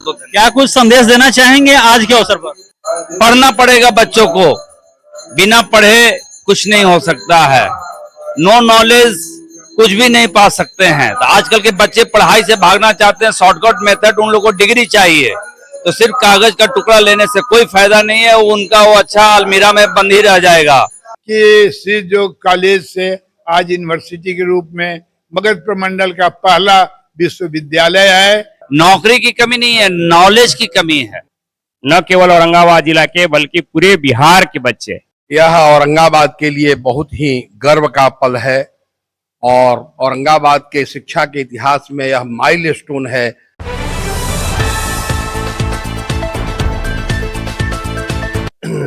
क्या कुछ संदेश देना चाहेंगे आज के अवसर पर? पढ़ना पड़ेगा बच्चों को, बिना पढ़े कुछ नहीं हो सकता है। नो नॉलेज कुछ भी नहीं पा सकते हैं। तो आजकल के बच्चे पढ़ाई से भागना चाहते हैं, शॉर्टकट मेथड, उन लोगों को डिग्री चाहिए। तो सिर्फ कागज का टुकड़ा लेने से कोई फायदा नहीं है, उनका वो अच्छा अलमीरा में बंद ही रह जाएगा। कि सिर्फ जो कॉलेज से आज यूनिवर्सिटी के रूप में मगध प्रमंडल का पहला विश्वविद्यालय है। नौकरी की कमी नहीं है, नॉलेज की कमी है। न केवल औरंगाबाद जिला के बल्कि पूरे बिहार के बच्चे। यह औरंगाबाद के लिए बहुत ही गर्व का पल है और औरंगाबाद के शिक्षा के इतिहास में यह माइलस्टोन है।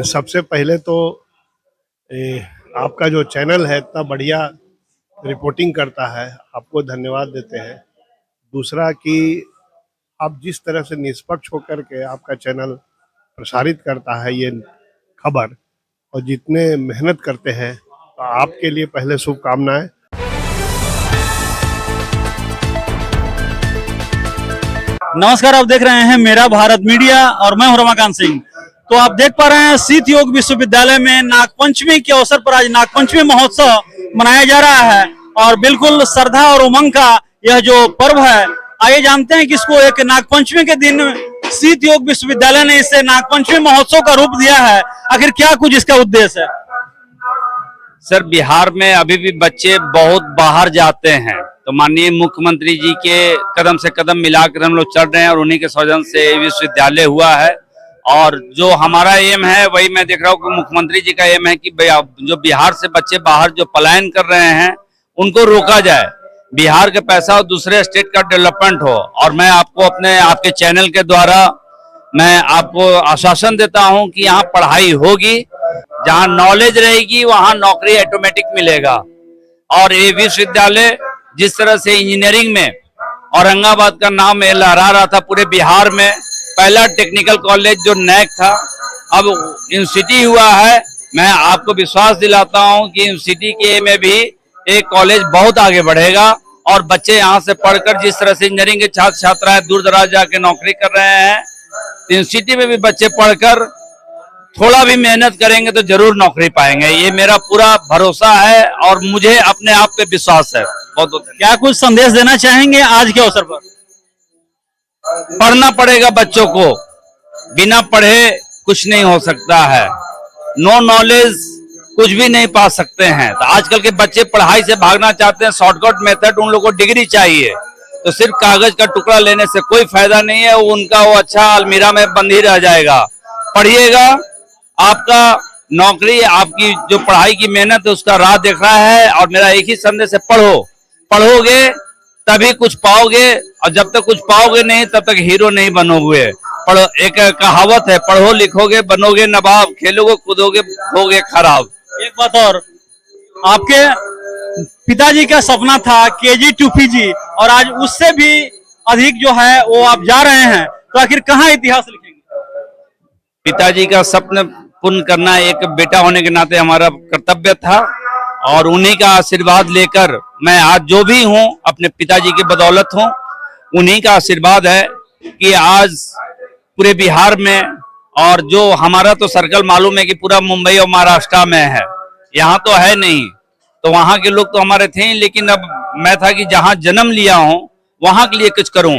सबसे पहले तो आपका जो चैनल है इतना बढ़िया रिपोर्टिंग करता है, आपको धन्यवाद देते हैं। दूसरा कि आप जिस तरह से निष्पक्ष होकर के आपका चैनल प्रसारित करता है ये खबर, और जितने मेहनत करते हैं, तो आपके लिए पहले शुभकामनाएं। नमस्कार, आप देख रहे हैं मेरा भारत मीडिया और मैं हूं रमाकांत सिंह। तो आप देख पा रहे हैं शीत योग विश्वविद्यालय में नागपंचमी के अवसर पर आज नागपंचमी महोत्सव मनाया जा रहा है और बिल्कुल श्रद्धा और उमंग का यह जो पर्व है, आइए जानते हैं कि इसको एक नागपंचमी के दिन शीत योग विश्वविद्यालय ने इसे नागपंचमी महोत्सव का रूप दिया है। आखिर क्या कुछ इसका उद्देश्य है? सर, बिहार में अभी भी बच्चे बहुत बाहर जाते हैं, तो माननीय मुख्यमंत्री जी के कदम से कदम मिलाकर हम लोग चल रहे हैं और उन्हीं के सौजन्य से विश्वविद्यालय हुआ है। और जो हमारा एम है वही मैं देख रहा हूँ कि मुख्यमंत्री जी का एम है कि जो बिहार से बच्चे बाहर जो पलायन कर रहे हैं उनको रोका जाए, बिहार का पैसा और दूसरे स्टेट का डेवलपमेंट हो। और मैं आपको आपके चैनल के द्वारा मैं आपको आश्वासन देता हूं कि यहाँ पढ़ाई होगी, जहाँ नॉलेज रहेगी वहाँ नौकरी ऑटोमेटिक मिलेगा। और ये विश्वविद्यालय जिस तरह से इंजीनियरिंग में औरंगाबाद का नाम लहरा रहा था पूरे बिहार में, पहला टेक्निकल कॉलेज जो नैक था अब यूनिवर्सिटी हुआ है। मैं आपको विश्वास दिलाता हूं कि यूनिवर्सिटी के में भी एक कॉलेज बहुत आगे बढ़ेगा और बच्चे यहाँ से पढ़कर जिस तरह से इंजीनियरिंग के छात्र छात्राएं दूर दराज जाके नौकरी कर रहे हैं, यूनिवर्सिटी में भी बच्चे पढ़कर थोड़ा भी मेहनत करेंगे तो जरूर नौकरी पाएंगे। ये मेरा पूरा भरोसा है और मुझे अपने आप पे विश्वास है। बहुत बहुत क्या कुछ संदेश देना चाहेंगे आज के अवसर पर? पढ़ना पड़ेगा बच्चों को, बिना पढ़े कुछ नहीं हो सकता है। नो नॉलेज कुछ भी नहीं पा सकते हैं। तो आजकल के बच्चे पढ़ाई से भागना चाहते हैं, शॉर्टकट मेथड, उन लोगों को डिग्री चाहिए। तो सिर्फ कागज का टुकड़ा लेने से कोई फायदा नहीं है, उनका वो अच्छा अलमीरा में बंद ही रह जाएगा। पढ़िएगा, आपका नौकरी, आपकी जो पढ़ाई की मेहनत है उसका राह देख रहा है। और मेरा एक ही संदेश है, पढ़ोगे तभी कुछ पाओगे, और जब तक कुछ पाओगे नहीं तब तक हीरो नहीं बनोगे। एक कहावत है, पढ़ो लिखोगे बनोगे नवाब, खेलोगे कूदोगे होगे खराब। एक बात और, आपके पिताजी का सपना था KG to PG और आज उससे भी अधिक जो है वो आप जा रहे हैं, तो आखिर कहाँ इतिहास लिखेंगे? पिताजी का सपना पूर्ण करना एक बेटा होने के नाते हमारा कर्तव्य था और उन्हीं का आशीर्वाद लेकर मैं आज जो भी हूँ अपने पिताजी की बदौलत हूँ। उन्हीं का आशीर्वाद है कि आज पूरे बिहार में, और जो हमारा तो सर्कल मालूम है कि पूरा मुंबई और महाराष्ट्र में है, यहाँ तो है नहीं। तो वहाँ के लोग तो हमारे थे, लेकिन अब मैं था कि जहाँ जन्म लिया हूँ वहाँ के लिए कुछ करूँ।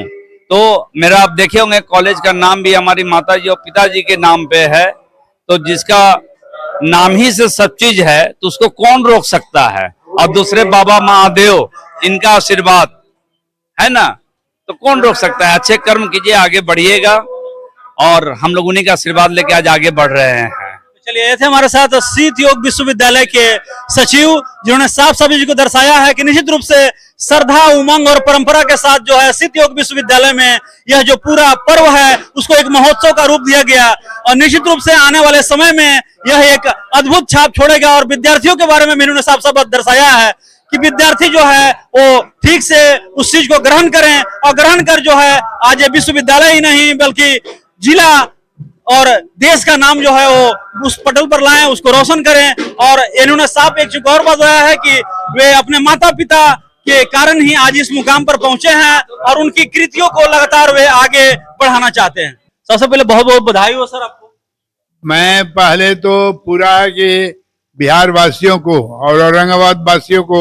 तो मेरा आप देखे होंगे कॉलेज का नाम भी हमारी माताजी और पिताजी के नाम पे है। तो जिसका नाम ही से सब चीज है तो उसको कौन रोक सकता है। और दूसरे बाबा महादेव, इनका आशीर्वाद है ना, तो कौन रोक सकता है। अच्छे कर्म कीजिए, आगे बढ़िएगा, और हम लोग उन्हीं का आशीर्वाद लेके आज आगे बढ़ रहे हैं। चलिए, ये थे हमारे साथ शीत योग विश्वविद्यालय के सचिव, जिन्होंने साफ साफ को दर्शाया है कि निश्चित रूप से श्रद्धा, उमंग और परंपरा के साथ जो है शीत योग विश्वविद्यालय में यह जो पूरा पर्व है उसको एक महोत्सव का रूप दिया गया और निश्चित रूप से आने वाले समय में यह एक अद्भुत छाप छोड़ेगा। और विद्यार्थियों के बारे में इन्होंने साफ साफ दर्शाया है कि विद्यार्थी जो है वो ठीक से उस चीज को ग्रहण करें और ग्रहण कर जो है आज ये विश्वविद्यालय ही नहीं बल्कि जिला और देश का नाम जो है वो उस पटल पर लाएं, उसको रोशन करें। और इन्होंने साफ एक चीज और बताया है कि वे अपने माता पिता के कारण ही आज इस मुकाम पर पहुंचे हैं और उनकी कृतियों को लगातार वे आगे बढ़ाना चाहते हैं। सबसे पहले बहुत बहुत बधाई हो सर आपको। मैं पहले तो पूरा कि बिहार वासियों को और औरंगाबाद वासियों को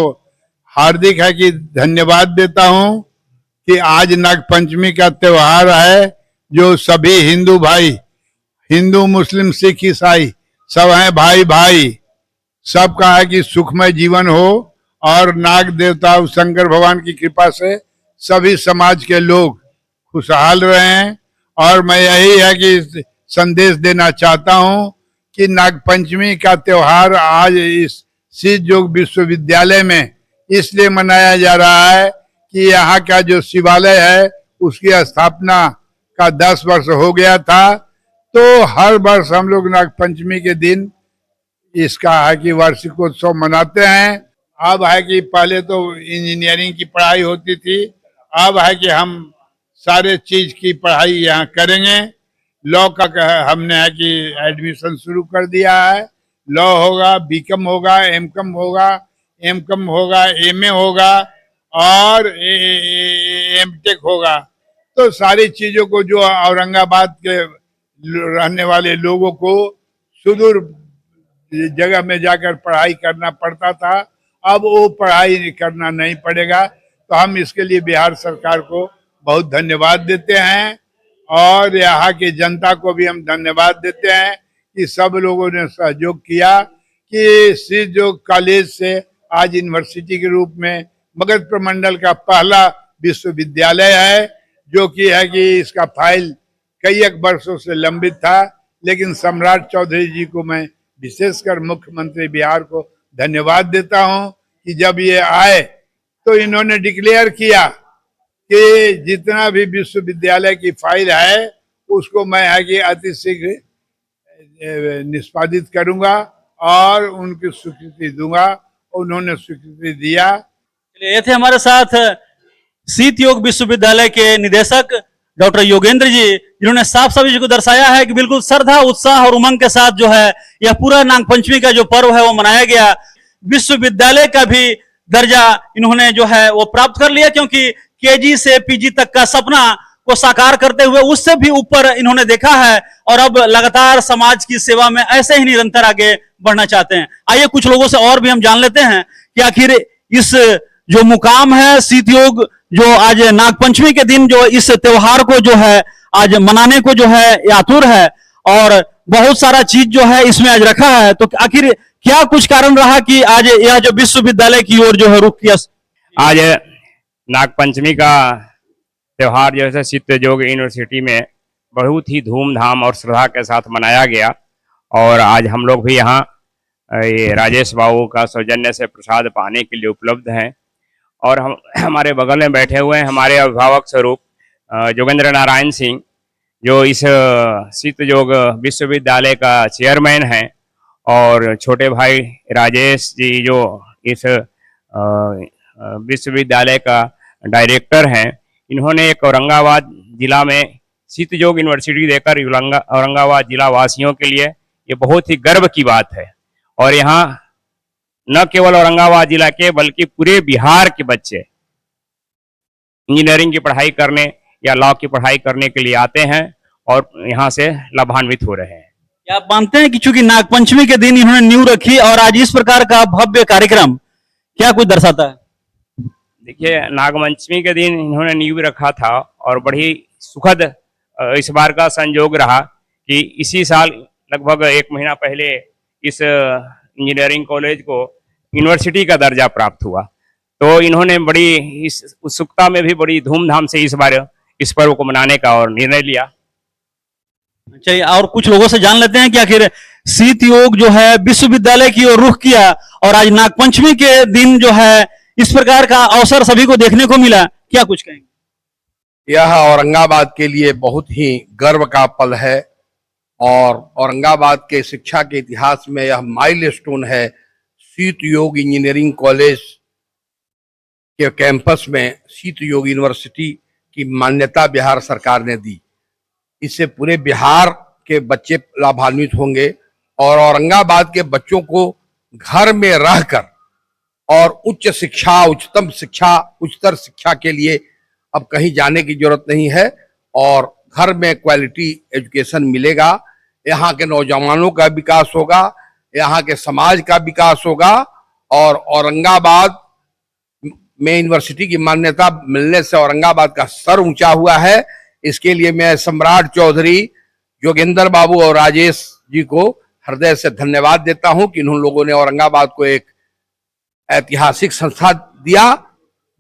हार्दिक है कि धन्यवाद देता हूं कि आज नागपंचमी का त्योहार है, जो सभी हिंदू भाई, हिंदू मुस्लिम सिख ईसाई सब हैं भाई भाई, सबका है कि सुखमय जीवन हो और नाग देवता शंकर भगवान की कृपा से सभी समाज के लोग खुशहाल रहें। और मैं यही है कि संदेश देना चाहता हूं कि नागपंचमी का त्योहार आज इस सिद्ध योग विश्वविद्यालय में इसलिए मनाया जा रहा है कि यहाँ का जो शिवालय है उसकी स्थापना का 10 वर्ष हो गया था। तो हर वर्ष हम लोग नागपंचमी के दिन इसका है कि वार्षिकोत्सव मनाते हैं। अब है कि पहले तो इंजीनियरिंग की पढ़ाई होती थी, अब है कि हम सारे चीज की पढ़ाई यहाँ करेंगे। लॉ का हमने है कि एडमिशन शुरू कर दिया है। लॉ होगा, बीकॉम होगा, एमकॉम होगा, एमकॉम होगा, एमए होगा और एमटेक होगा। तो सारी चीजों को जो औरंगाबाद के रहने वाले लोगों को सुदूर जगह में जाकर पढ़ाई करना पड़ता था, अब वो पढ़ाई करना नहीं पड़ेगा। तो हम इसके लिए बिहार सरकार को बहुत धन्यवाद देते हैं और यहाँ की जनता को भी हम धन्यवाद देते हैं कि सब लोगों ने सहयोग किया कि सिद्ध योग कॉलेज से आज यूनिवर्सिटी के रूप में मगध प्रमंडल का पहला विश्वविद्यालय है, जो कि है कि इसका फाइल कई एक वर्षों से लंबित था। लेकिन सम्राट चौधरी जी को मैं विशेषकर मुख्यमंत्री बिहार को धन्यवाद देता हूं कि जब ये आए तो इन्होंने डिक्लेयर किया कि जितना भी विश्वविद्यालय की फाइल है उसको मैं है कि अति शीघ्र निष्पादित करूंगा और उनकी स्वीकृति दूंगा। उन्होंने स्वीकृति दिया। ये थे हमारे साथ सिद्ध योग विश्वविद्यालय के निदेशक डॉक्टर योगेंद्र जी, जिन्होंने साफ साफ चीज को दर्शाया है कि बिल्कुल श्रद्धा, उत्साह और उमंग के साथ जो है यह पूरा नागपंचमी का जो पर्व है वो मनाया गया। विश्वविद्यालय का भी दर्जा इन्होंने जो है वो प्राप्त कर लिया, क्योंकि केजी से पीजी तक का सपना को साकार करते हुए उससे भी ऊपर इन्होंने देखा है और अब लगातार समाज की सेवा में ऐसे ही निरंतर आगे बढ़ना चाहते हैं। आइए कुछ लोगों से और भी हम जान लेते हैं कि आखिर इस जो मुकाम है सिद्ध योग, जो आज नागपंचमी के दिन जो इस त्योहार को जो है आज मनाने को जो है आतुर है और बहुत सारा चीज जो है इसमें आज रखा है, तो आखिर क्या कुछ कारण रहा कि आज यह जो विश्वविद्यालय की ओर जो है रुख किया? आज नागपंचमी का त्यौहार जो है सिद्ध योग यूनिवर्सिटी में बहुत ही धूमधाम और श्रद्धा के साथ मनाया गया और आज हम लोग भी यहाँ ये राजेश बाबू का सौजन्य से प्रसाद पाने के लिए उपलब्ध हैं और हम हमारे बगल में बैठे हुए हैं हमारे अभिभावक स्वरूप जोगेंद्र नारायण सिंह, जो इस सिद्ध योग विश्वविद्यालय का चेयरमैन हैं, और छोटे भाई राजेश जी जो इस विश्वविद्यालय का डायरेक्टर हैं। इन्होंने एक औरंगाबाद जिला में सिद्ध योग यूनिवर्सिटी देकर औरंगाबाद जिला वासियों के लिए ये बहुत ही गर्व की बात है और यहाँ न केवल औरंगाबाद जिला के बल्कि पूरे बिहार के बच्चे इंजीनियरिंग की पढ़ाई करने या लॉ की पढ़ाई करने के लिए आते हैं और यहाँ से लाभान्वित हो रहे हैं। क्या आप मानते हैं कि चूंकि नागपंचमी के दिन इन्होंने नींव रखी और आज इस प्रकार का भव्य कार्यक्रम क्या कुछ दर्शाता है? देखिए, नागपंचमी के दिन इन्होंने नींव रखा था और बड़ी सुखद इस बार का संयोग रहा कि इसी साल लगभग 1 महीना पहले इस इंजीनियरिंग कॉलेज को यूनिवर्सिटी का दर्जा प्राप्त हुआ। तो इन्होंने बड़ी इस उत्सुकता में भी बड़ी धूमधाम से इस बार इस पर्व को मनाने का और निर्णय लिया। अच्छा, और कुछ लोगों से जान लेते हैं कि आखिर सिद्ध योग जो है विश्वविद्यालय की ओर रुख किया और आज नागपंचमी के दिन जो है इस प्रकार का अवसर सभी को देखने को मिला, क्या कुछ कहेंगे? यह औरंगाबाद के लिए बहुत ही गर्व का पल है और औरंगाबाद के शिक्षा के इतिहास में यह माइलस्टोन है। सिद्ध योग इंजीनियरिंग कॉलेज के कैंपस में सिद्ध योग यूनिवर्सिटी की मान्यता बिहार सरकार ने दी। इससे पूरे बिहार के बच्चे लाभान्वित होंगे और औरंगाबाद के बच्चों को घर में रहकर और उच्च शिक्षा, उच्चतम शिक्षा, उच्चतर शिक्षा के लिए अब कहीं जाने की जरूरत नहीं है और घर में क्वालिटी एजुकेशन मिलेगा। यहाँ के नौजवानों का विकास होगा, यहाँ के समाज का विकास होगा और औरंगाबाद में यूनिवर्सिटी की मान्यता मिलने से औरंगाबाद का सर ऊंचा हुआ है। इसके लिए मैं सम्राट चौधरी, योगेंद्र बाबू और राजेश जी को हृदय से धन्यवाद देता हूं कि उन लोगों ने औरंगाबाद को एक ऐतिहासिक संस्था दिया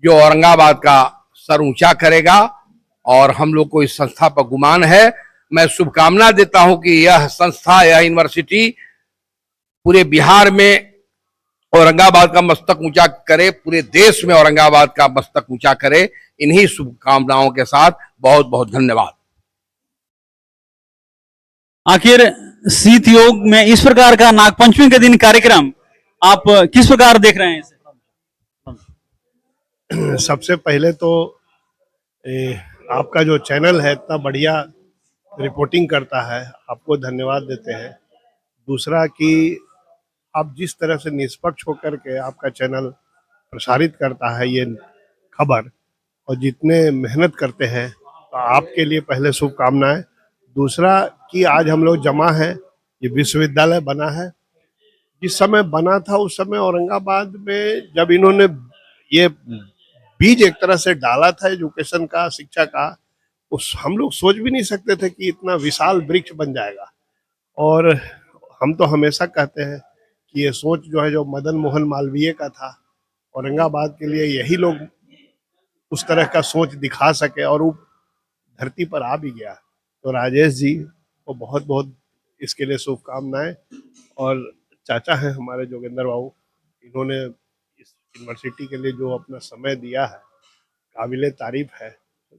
जो औरंगाबाद का सर ऊंचा करेगा और हम लोग को इस संस्था पर गुमान है। मैं शुभकामना देता हूं कि यह संस्था, यह यूनिवर्सिटी पूरे बिहार में औरंगाबाद का मस्तक ऊंचा करे, पूरे देश में औरंगाबाद का मस्तक ऊंचा करे। इन्हीं शुभकामनाओं के साथ बहुत बहुत धन्यवाद। आखिर शीत योग में इस प्रकार का नागपंचमी के दिन कार्यक्रम आप किस प्रकार देख रहे हैं इसे? सबसे पहले तो आपका जो चैनल है इतना बढ़िया रिपोर्टिंग करता है, आपको धन्यवाद देते हैं। दूसरा कि आप जिस तरह से निष्पक्ष होकर के आपका चैनल प्रसारित करता है ये खबर, और जितने मेहनत करते हैं, तो आपके लिए पहले शुभकामनाएं। दूसरा कि आज हम लोग जमा हैं, ये विश्वविद्यालय बना है। जिस समय बना था उस समय औरंगाबाद में जब इन्होंने ये बीज एक तरह से डाला था एजुकेशन का, शिक्षा का, उस हम लोग सोच भी नहीं सकते थे कि इतना विशाल वृक्ष बन जाएगा। और हम तो हमेशा कहते हैं कि ये सोच जो है जो मदन मोहन मालवीय का था, औरंगाबाद के लिए यही लोग उस तरह का सोच दिखा सके और वो धरती पर आ भी गया। तो राजेश जी को बहुत बहुत इसके लिए शुभकामनाएं। और चाचा हैं हमारे जोगेंद्र बाबू, इन्होंने इस यूनिवर्सिटी के लिए जो अपना समय दिया है काबिले तारीफ है।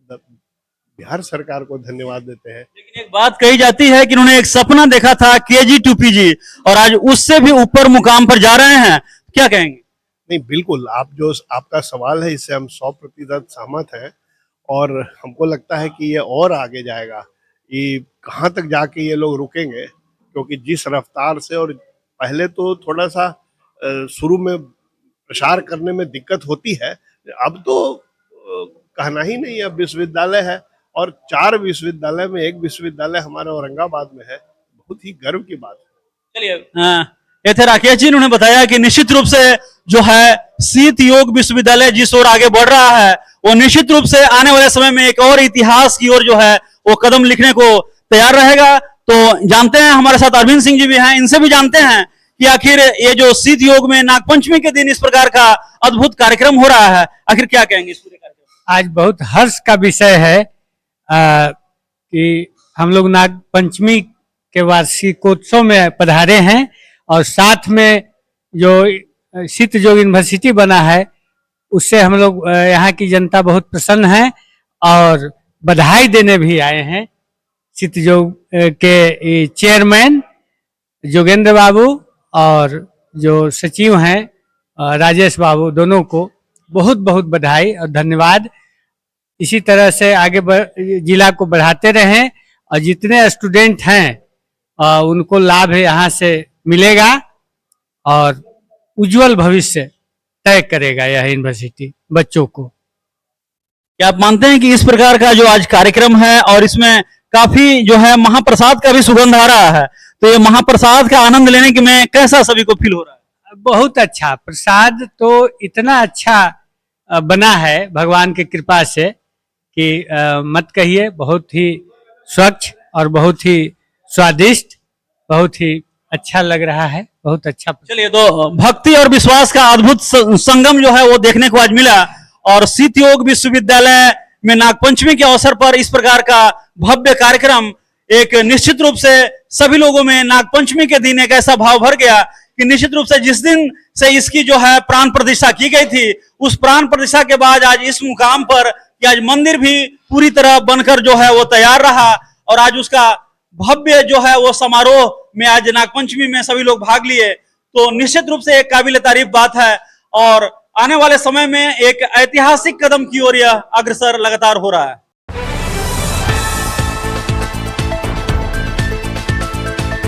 बिहार सरकार को धन्यवाद देते हैं। लेकिन एक बात कही जाती है कि उन्होंने एक सपना देखा था KG to PG और आज उससे भी ऊपर मुकाम पर जा रहे हैं, क्या कहेंगे? नहीं, बिल्कुल, आप जो आपका सवाल है इससे हम 100% सहमत हैं और हमको लगता है कि ये और आगे जाएगा। ये कहाँ तक जाके ये लोग रुकेंगे, क्योंकि जिस रफ्तार से, और पहले तो थोड़ा सा शुरू में प्रसार करने में दिक्कत होती है, अब तो कहना ही नहीं, अब विश्वविद्यालय है और 4 विश्वविद्यालय में 1 विश्वविद्यालय हमारे औरंगाबाद में है। बहुत ही गर्व की बात है। चलिए, ये थे राकेश जी, उन्होंने बताया कि निश्चित रूप से जो है शीत योग विश्वविद्यालय जिस ओर आगे बढ़ रहा है वो निश्चित रूप से आने वाले समय में एक और इतिहास की ओर जो है वो कदम लिखने को तैयार रहेगा। तो जानते हैं, हमारे साथ अरविंद सिंह जी भी हैं, इनसे भी जानते हैं कि आखिर ये जो शीत योग में नागपंचमी के दिन इस प्रकार का अद्भुत कार्यक्रम हो रहा है, आखिर क्या कहेंगे इस पूरे कार्यक्रम? आज बहुत हर्ष का विषय है कि हम लोग नागपंचमी के वार्षिकोत्सव में पधारे हैं और साथ में जो शीत योग यूनिवर्सिटी बना है उससे हम लोग यहाँ की जनता बहुत प्रसन्न है और बधाई देने भी आए हैं। शीत योग के चेयरमैन जोगेंद्र बाबू और जो सचिव हैं राजेश बाबू, दोनों को बहुत बहुत बधाई और धन्यवाद। इसी तरह से आगे जिला को बढ़ाते रहें और जितने स्टूडेंट हैं उनको लाभ यहाँ से मिलेगा और उज्जवल भविष्य तय करेगा यह यूनिवर्सिटी बच्चों को। क्या आप मानते हैं कि इस प्रकार का जो आज कार्यक्रम है और इसमें काफी जो है महाप्रसाद का भी सुगंध आ रहा है, तो ये महाप्रसाद का आनंद लेने के में कैसा सभी को फील हो रहा है? बहुत अच्छा प्रसाद, तो इतना अच्छा बना है भगवान की कृपा से कि मत कहिए। बहुत ही स्वच्छ और बहुत ही स्वादिष्ट, बहुत ही अच्छा लग रहा है, बहुत अच्छा। चलिए, तो भक्ति और विश्वास का अद्भुत संगम जो है वो देखने को आज मिला और शीत योग विश्वविद्यालय में नागपंचमी के अवसर पर इस प्रकार का भव्य कार्यक्रम एक निश्चित रूप से सभी लोगों में नागपंचमी के दिन एक ऐसा भाव भर गया कि निश्चित रूप से जिस दिन से इसकी जो है प्राण प्रतिष्ठा की गई थी, उस प्राण प्रतिष्ठा के बाद आज इस मुकाम पर कि आज मंदिर भी पूरी तरह बनकर जो है वो तैयार रहा और आज उसका भव्य जो है वो समारोह में आज नागपंचमी में सभी लोग भाग लिए, तो निश्चित रूप से एक काबिल तारीफ बात है और आने वाले समय में एक ऐतिहासिक कदम की ओर यह अग्रसर लगातार हो रहा है।